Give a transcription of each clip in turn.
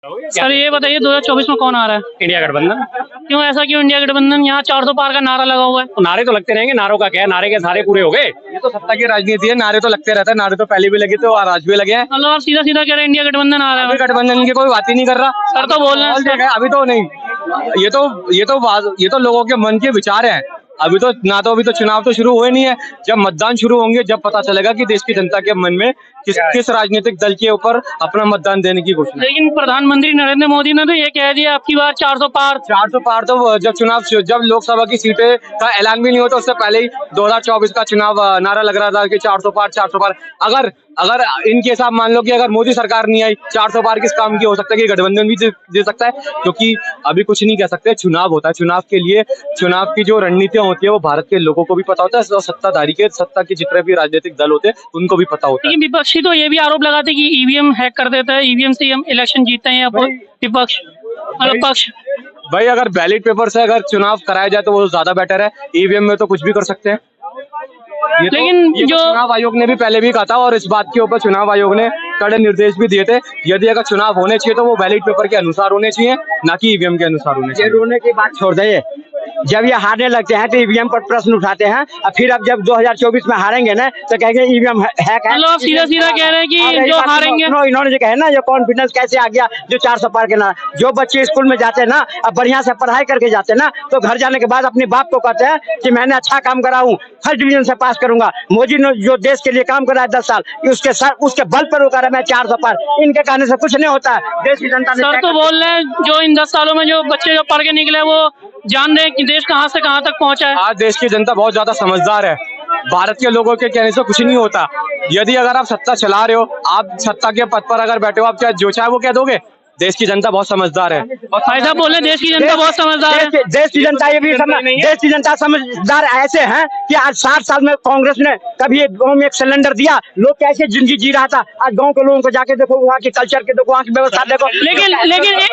Sir ये बताइए 2024 में कौन आ रहा है? इंडिया गठबंधन। क्यों ऐसा क्यों इंडिया गठबंधन? यहाँ 400 पार का नारा लगा हुआ है। तो नारे तो लगते रहेंगे, नारों का क्या है, नारे के सारे पूरे हो गए। ये तो सत्ता की राजनीति है, नारे तो लगते रहते हैं। नारे तो पहले भी लगे थे और आज भी लगे हैं। मतलब आप सीधा सीधा कह रहे हैं इंडिया गठबंधन आ रहा है? अभी गठबंधन की कोई बात ही नहीं कर रहा सर तो बोल रहे हैं। अभी तो नहीं, ये तो लोगों के मन के विचार हैं। अभी तो चुनाव तो शुरू हुए नहीं है। जब मतदान शुरू होंगे जब पता चलेगा कि देश की जनता के मन में किस राजनीतिक दल के ऊपर अपना मतदान देने की घोषणा। लेकिन प्रधानमंत्री नरेंद्र मोदी ने तो ये कह दिया आपकी बार 400 पार। तो जब लोकसभा की सीटें का ऐलान भी नहीं होता उससे पहले ही 2024 का चुनाव नारा लग रहा था कि 400 पार। अगर इनके हिसाब मान लो कि अगर मोदी सरकार नहीं आई, 400 पार किस काम की हो सकता है कि गठबंधन भी दे सकता है, क्योंकि अभी कुछ नहीं कह सकते। चुनाव होता है, चुनाव के लिए चुनाव की जो रणनीतियां होती है वो भारत के लोगों को भी पता होता है और सत्ता के जितने भी राजनीतिक दल होते हैं उनको भी पता होता है। लेकिन विपक्षी तो ये भी आरोप लगाते कि ईवीएम हैक कर देता है, ईवीएम से हम इलेक्शन जीतते हैं। विपक्ष पक्ष भाई अगर बैलेट पेपर से अगर चुनाव कराया जाए तो वो ज्यादा बेटर है। ईवीएम में तो कुछ भी कर सकते हैं। लेकिन जो चुनाव आयोग ने भी पहले भी कहा था और इस बात के ऊपर चुनाव आयोग ने कड़े निर्देश भी दिए थे, यदि अगर चुनाव होने चाहिए तो वो बैलेट पेपर के अनुसार होने चाहिए, ना कि ईवीएम के अनुसार होने चाहिए। रोने की बात छोड़ दे। जब ये हारने लगते हैं तो ईवीएम पर प्रश्न उठाते हैं और फिर अब जब 2024 में हारेंगे ना तो कहेंगे ईवीएम हैक है। मतलब सीधा सीधा कह रहे हैं कि जो हारेंगे। इन्होंने जो कहा ना, ये कॉन्फिडेंस कैसे आ गया जो 400 पार के ना। जो बच्चे स्कूल में जाते हैं ना, अब बढ़िया से पढ़ाई करके जाते हैं ना, तो घर जाने के बाद अपने बाप को कहते हैं कि मैंने अच्छा काम करा हूँ, फर्स्ट डिवीजन से पास करूंगा। मोदी ने जो देश के लिए काम करा है 10 साल, उसके बल पर वो कह रहा है मैं 400 पार। इनके कहने से कुछ नहीं होता है। देश की जनता सर तो बोल रहे हैं जो इन 10 सालों में जो बच्चे जो पढ़ के निकले वो जान रहे हैं कि देश कहां से कहां तक पहुंचा है। आज देश की जनता बहुत ज्यादा समझदार है। भारत के लोगों के कहने से कुछ नहीं होता। यदि अगर आप सत्ता चला रहे हो, आप सत्ता के पद पर अगर बैठे हो, आप जो चाहे वो कह दोगे। देश की जनता बहुत समझदार है। और भाई साहब बोल रहे देश की जनता बहुत समझदार है। देश की जनता ये भी देश की जनता समझदार ऐसे हैं कि आज 60 साल में कांग्रेस ने कभी एक गाँव में एक सिलेंडर दिया, लोग कैसे जिंदगी जी रहा था। आज गाँव के लोगों को जाके देखो, वहाँ की कल्चर के देखो, वहाँ की व्यवस्था देखो। लेकिन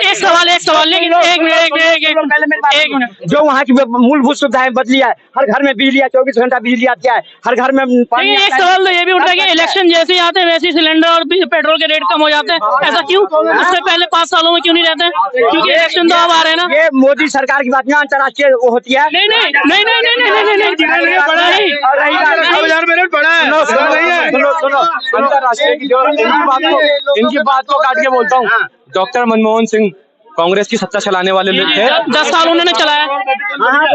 एक सवाल लेकिन एक मिनट जो वहाँ की मूलभूत सुविधाएं बदली है। हर घर में बिजली है, 24 घंटा बिजली आती है, हर घर में पानी। एक सवाल तो ये भी उठा है कि इलेक्शन जैसे ही आते हैं वैसे ही सिलेंडर और पेट्रोल के रेट कम हो जाते हैं। ऐसा क्यों? उससे पहले 5 सालों में क्यों नहीं रहते? क्योंकि इलेक्शन तो अब आ रहे हैं ना। ये मोदी सरकार की बात नहीं, अंतर्राष्ट्रीय वो होती है। नहीं सुनो अंतर्राष्ट्रीय की जो इनकी बात को काट के बोलता हूँ। डॉक्टर मनमोहन सिंह कांग्रेस की सत्ता चलाने वाले लोग थे। 10 साल उन्होंने चलाया।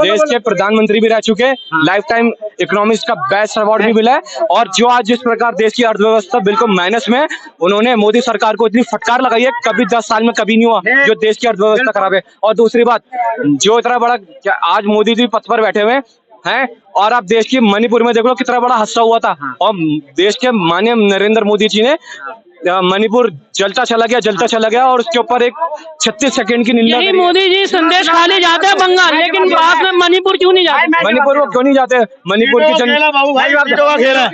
देश के प्रधानमंत्री भी रह चुके, लाइफ टाइम इकोनॉमिक्स का बेस्ट अवार्ड भी मिला है। और जो आज जिस प्रकार देश की अर्थव्यवस्था बिल्कुल माइनस में, उन्होंने मोदी सरकार को इतनी फटकार लगाई है, कभी 10 साल में कभी नहीं हुआ जो देश की अर्थव्यवस्था खराब है। और दूसरी बात, जो इतना बड़ा आज मोदी जी पद पर बैठे हुए हैं, और आप देश की मणिपुर में देख लो कितना बड़ा हादसा हुआ था, और देश के माननीय नरेंद्र मोदी जी ने मणिपुर जलता चला गया और उसके ऊपर एक 36 सेकंड की निंदा करी। मोदी जी संदेश खाली जाते हैं बंगाल, लेकिन बाद में मणिपुर क्यों नहीं जाते? मणिपुर वो क्यों नहीं जाते? मणिपुर की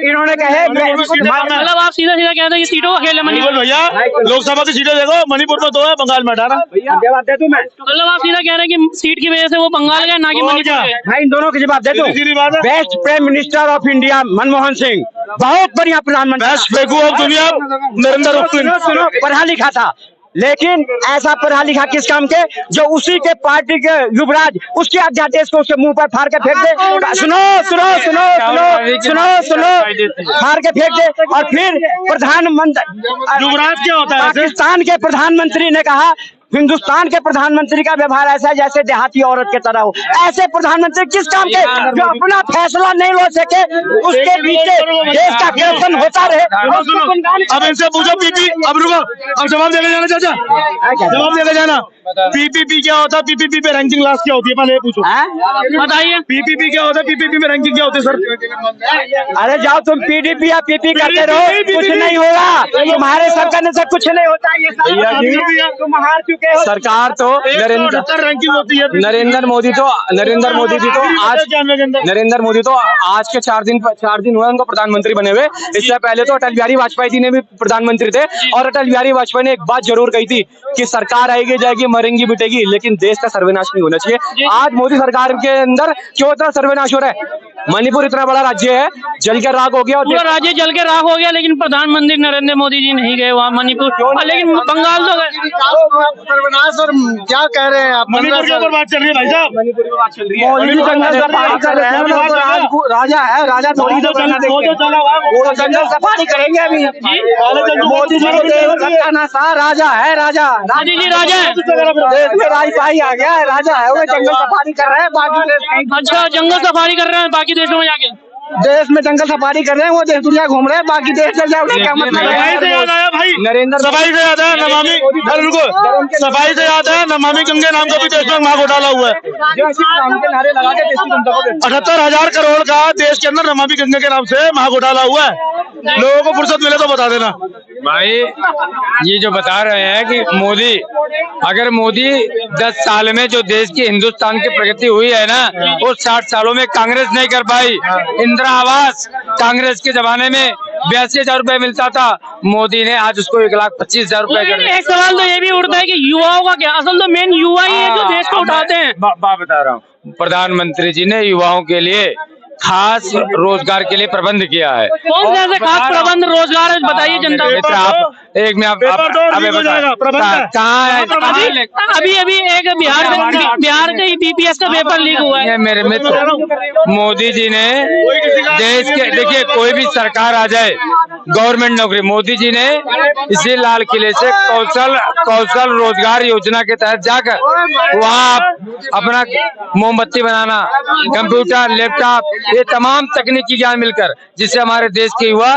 इन्होंने कहे मतलब आप सीधा सीधा कहते हैं कि सीटों का खेल है मणिपुर। भैया लोकसभा की सीटें देखो, मणिपुर में 2 है, बंगाल में 18। मतलब आप सीधा कह रहे हैं कि सीट की वजह से वो बंगाल गए, ना कि मणिपुर गए। मैं इन दोनों के जवाब दे दूं। Best prime minister of India Manmohan Singh, बहुत बढ़िया प्रधानमंत्री, बेस्ट फेंकू ऑफ दुनिया नरेंद्र। पढ़ा लिखा था, लेकिन ऐसा पढ़ा लिखा किस काम के, जो उसी के पार्टी के युवराज उसके अध्यादेश को उसके मुंह पर फाड़ के फेंक दे। सुनो फाड़ के फेंक दे। और फिर प्रधानमंत्री, युवराज क्या होता है? पाकिस्तान के प्रधानमंत्री ने कहा हिंदुस्तान के प्रधानमंत्री का व्यवहार ऐसा है जैसे देहाती औरत के तरह हो। ऐसे प्रधानमंत्री किस काम के, जो अपना फैसला नहीं ले सके, उसके पीछे देश का करप्शन होता रहे। अब इनसे पूछो पीपी, अब रुको, अब जवाब देके जाना चाचा, जवाब देके जाना। पीपीपी क्या होता है? पीपीपी पे रैंकिंग लास्ट क्या होती है? पहले पूछो, बताइए। पीपीपी क्या होता है? पीपीपी में रैंकिंग क्या होती है सर? अरे जाओ तुम पीडीपी या पीपी करते रहो, कुछ नहीं होगा। तुम्हारे सब करने से कुछ नहीं होता। ये तुम हार चुके सरकार तो रैंकिंग होती है। नरेंद्र मोदी तो आज के 4 दिन हुए उनको प्रधानमंत्री बने हुए। इससे पहले तो अटल बिहारी वाजपेयी जी ने भी प्रधानमंत्री थे और अटल बिहारी वाजपेयी ने एक बात जरूर कही थी कि सरकार आएगी जाएगी मरेंगी बिटेगी लेकिन देश का सर्वनाश नहीं होना चाहिए। आज मोदी सरकार के अंदर क्यों इतना सर्वनाश हो रहा है? मणिपुर इतना बड़ा राज्य है, जल के राख हो गया, और पूरा राज्य जल के राख हो गया, लेकिन प्रधानमंत्री नरेंद्र मोदी जी नहीं गए वहाँ मणिपुर, लेकिन बंगाल तो गए। सर्वनाश और क्या कह रहे हैं आप? मणिपुर के ऊपर बात चल रही है भाई साहब। मोदी जी जंगल सफारी कर रहे हैं, राजा है, राजा थोड़ी तो जंगल सफारी करेंगे अभी। मोदी जी को राजा है, राजा मोदी जी राजा है। देश में राजशाही आ गया है, राजा है वो, जंगल सफारी कर रहे हैं बाकी। अच्छा, जंगल सफारी कर रहे हैं बाकी देशों में जाके, देश में जंगल सफारी कर रहे हैं, वो देश दुनिया घूम रहे हैं, बाकी देश चल जाए क्या मतलब सफाई से याद आया भाई, सफाई से याद आया नमामि, रुको, सफाई से याद आया नमामि गंगे नाम का भी देश में घोटाला हुआ है। 78,000 करोड़ का देश के अंदर नमामि गंगे के नाम से महाघोटाला हुआ है। लोगों को फुर्सत मिले तो बता देना भाई। ये जो बता रहे हैं कि मोदी, अगर मोदी 10 साल में जो देश की हिंदुस्तान की प्रगति हुई है ना, वो 60 सालों में कांग्रेस नहीं कर पाई। इंदिरा आवास कांग्रेस के जमाने में 82,000 रुपए मिलता था, मोदी ने आज उसको 1,25,000 रुपए कर दिया। एक सवाल तो ये भी उठता है कि युवाओं का क्या? असल तो मेन युवा ही है जो देश को उठाते हैं। बता रहा हूँ, प्रधानमंत्री जी ने युवाओं के लिए खास रोजगार के लिए प्रबंध किया है। कौन से ऐसे खास प्रबंध रोजगार है बताइए जनता को। आप एक में आप कहाँ है? अभी एक बिहार का बीपीएस का पेपर लीक हुआ है। मेरे मित्र, मोदी जी ने देश के, देखिए कोई भी सरकार आ जाए, गवर्नमेंट नौकरी, मोदी जी ने इसी लाल किले से कौशल रोजगार योजना के तहत जाकर वहाँ अपना मोमबत्ती बनाना, कंप्यूटर, लैपटॉप, ये तमाम तकनीकी ज्ञान मिलकर जिससे हमारे देश के युवा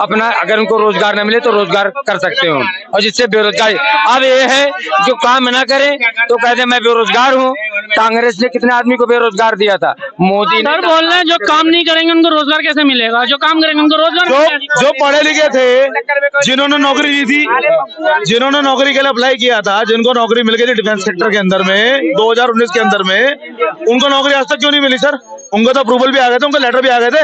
अपना, अगर उनको रोजगार न मिले तो रोजगार कर सकते हो, और जिससे बेरोजगारी। अब ये है जो काम न करें तो कहते मैं बेरोजगार हूँ। कांग्रेस ने कितने आदमी को बेरोजगार दिया था, मोदी ने। सर बोल रहे हैं जो काम नहीं करेंगे उनको रोजगार कैसे मिलेगा? जो काम करेंगे उनको रोजगार। जो पढ़े लिखे थे, जिन्होंने नौकरी दी थी, जिन्होंने नौकरी के लिए अप्लाई किया था, जिनको नौकरी मिल गई थी डिफेंस सेक्टर के अंदर में 2019 के अंदर में, उनको नौकरी आज तक क्यों नहीं मिली सर? उनको तो अप्रूवल भी आ गए थे, उनको लेटर भी आ गए थे,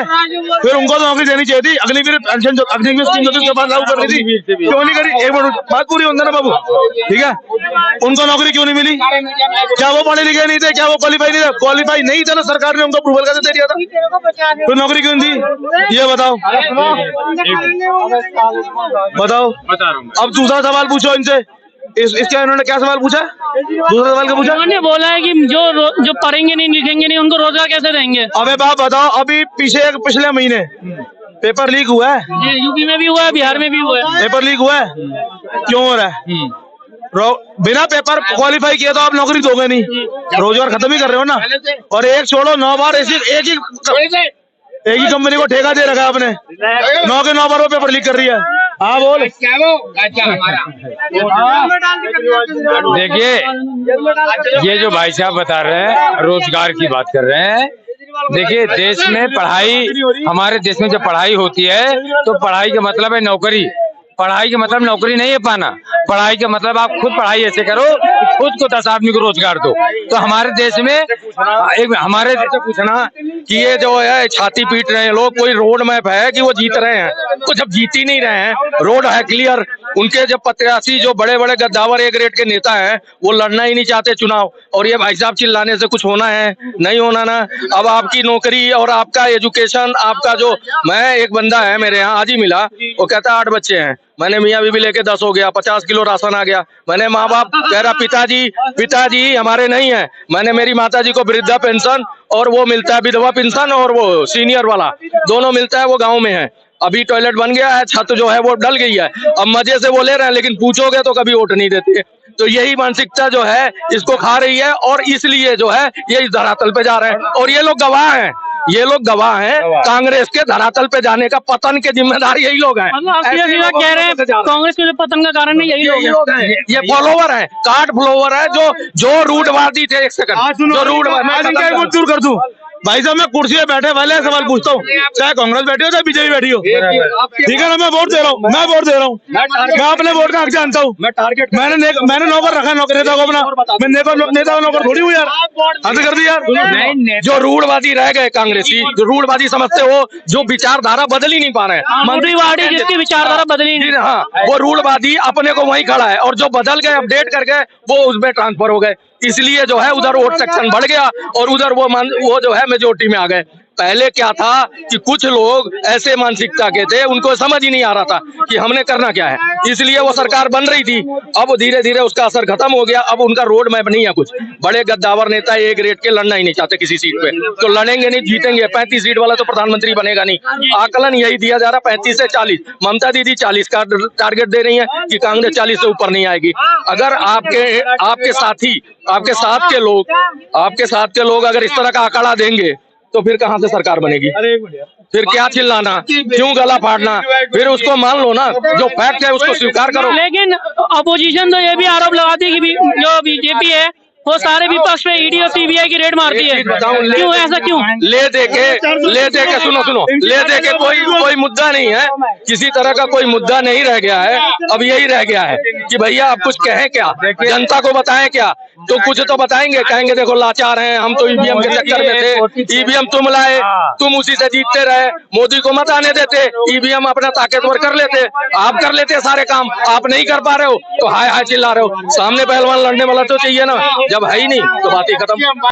फिर उनको तो नौकरी देनी चाहिए थी। अग्निवीर पेंशन जो अग्निवीर स्कीम जो उसके बाद लागू कर रही थी, क्यों नहीं करी? एक मिनट बात पूरी होने ना बाबू, ठीक है? उनको नौकरी क्यों नहीं मिली? क्या वो पढ़े लिखे नहीं थे? क्या वो क्वालिफाई नहीं थे? क्वालिफाई नहीं थे ना, सरकार ने उनको अप्रूवल कैसे दे दिया था? फिर नौकरी क्यों दी? ये बताओ। बता रहा हूँ। अब दूसरा सवाल पूछो इनसे। इसके इन्होंने क्या सवाल पूछा? दूसरा सवाल क्या पूछा? उन्होंने बोला है कि जो पढ़ेंगे नहीं लिखेंगे नहीं उनको रोजगार कैसे देंगे? अबे बाप बताओ, अभी पिछले महीने पेपर लीक हुआ है, यूपी में भी हुआ है, बिहार में भी हुआ है। पेपर लीक हुआ है, क्यों हो रहा है? बिना पेपर क्वालिफाई किया तो आप नौकरी दोगे नहीं, रोजगार खत्म ही कर रहे हो ना। और एक छोड़ो 9 बार एक ही कंपनी को ठेका दे रखा है आपने, 9 के 9 बार वो पेपर लीक कर रही है। हाँ बोल। देखिए, ये जो भाई साहब बता रहे हैं, रोजगार की बात कर रहे हैं। देखिए, देश में पढ़ाई, हमारे देश में जब पढ़ाई होती है तो पढ़ाई का मतलब है नौकरी। पढ़ाई का मतलब नौकरी नहीं है पाना, पढ़ाई का मतलब आप खुद पढ़ाई ऐसे करो कि खुद को 10 आदमी को रोजगार दो। तो हमारे देश में हमारे पूछना कि ये जो है छाती पीट रहे हैं लोग, कोई रोड मैप है कि वो जीत रहे हैं? तो जब जीत ही नहीं रहे हैं, रोड है क्लियर। उनके जब 85 जो बड़े बड़े गद्दावर एक रेट के नेता हैं, वो लड़ना ही नहीं चाहते चुनाव, और ये भाई साहब चिल्लाने से कुछ होना है? नहीं होना ना। अब आपकी नौकरी और आपका एजुकेशन, आपका जो, मैं एक बंदा है मेरे यहाँ आज ही मिला, वो कहता 8 बच्चे हैं, मैंने मियाँ बीबी लेके 10 हो गया, 50 किलो राशन आ गया। मैंने माँ बाप, कह रहा पिताजी हमारे नहीं है। मैंने मेरी माता जी को वृद्धा पेंशन और वो मिलता है विधवा पेंशन, और वो सीनियर वाला दोनों मिलता है, वो गाँव में है। अभी टॉयलेट बन गया है, छत जो है वो डल गई है, अब मजे से वो ले रहे हैं, लेकिन पूछोगे तो कभी वोट नहीं देते। तो यही मानसिकता जो है इसको खा रही है, और इसलिए जो है ये इस धरातल पे जा रहे हैं। और ये लोग गवाह हैं, ये लोग गवाह हैं कांग्रेस के धरातल पे जाने का, पतन के जिम्मेदार यही लोग हैं। सीधा कह रहे हैं कांग्रेस के पतन का कारण यही लोग हैं। ये फॉलोवर है, कार्ड फॉलोवर है, जो रूटवादी थे। एक सेकंड, जो रूटवादी, दूर कर दूं, भाई साहब मैं कुर्सी पे बैठे वाले सवाल पूछता हूँ, चाहे कांग्रेस बैठी हो चाहे बीजेपी बैठी हो, ठीक है ना? मैं वोट दे रहा हूँ, मैं वोट दे रहा हूँ, मैं अपने वोट का हक जानता हूँ। मैंने नौकर रखा, नौकर नेता को अपना, मैं नेता का नौकर थोड़ी हूँ यार, हद कर दी यार। जो रूढ़वादी रह गए कांग्रेसी, जो रूढ़वादी समझते हो, जो विचारधारा बदल ही नहीं पा रहे हैं, रूढ़िवादी जिसकी विचारधारा बदली नहीं। हाँ, वो रूढ़वादी अपने को वहीं खड़ा है, और जो बदल गए, अपडेट कर गए, वो उसमें ट्रांसफर हो गए। इसलिए जो है उधर वोट सेक्शन बढ़ गया और उधर वो जो है मेजोरिटी में आ गए। पहले क्या था कि कुछ लोग ऐसे मानसिकता के थे, उनको समझ ही नहीं आ रहा था कि हमने करना क्या है, इसलिए वो सरकार बन रही थी। अब धीरे धीरे उसका असर खत्म हो गया, अब उनका रोड मैप नहीं है कुछ। बड़े गद्दावर नेता एक रेट के लड़ना ही नहीं चाहते किसी सीट पे, तो लड़ेंगे नहीं, जीतेंगे। 35 सीट वाला तो प्रधानमंत्री बनेगा नहीं। आकलन यही दिया जा रहा 35 से 40। ममता दीदी 40 का टारगेट दे रही है कि कांग्रेस 40 से ऊपर नहीं आएगी। अगर आपके साथी, आपके साथ के लोग अगर इस तरह का आंकड़ा देंगे तो फिर कहां से सरकार बनेगी? फिर क्या चिल्लाना, क्यों गला फाड़ना? फिर उसको मान लो ना, जो फैक्ट है उसको स्वीकार करो। लेकिन अपोजिशन तो ये भी आरोप लगाती है कि जो बीजेपी है वो सारे विपक्ष पे ईडी और सीबीआई की रेड मारती है। क्यों ऐसा क्यों? ले दे के सुनो, ले दे के कोई मुद्दा नहीं है, किसी तरह का कोई मुद्दा नहीं रह गया है। अब यही रह गया है कि भैया आप कुछ कहें क्या, जनता को बताएं क्या? तो कुछ तो बताएंगे, कहेंगे देखो लाचार हैं हम, तो ईवीएम के चक्कर में थे, ईवीएम तुम लाए, तुम उसी से जीतते रहे, मोदी को मत आने देते, ईवीएम अपना ताकतवर कर लेते, आप कर लेते सारे काम, आप नहीं कर पा रहे हो तो हाय हाय चिल्ला रहे हो। सामने पहलवान लड़ने वाला तो चाहिए ना, जब है ही नहीं तो बात ही खत्म।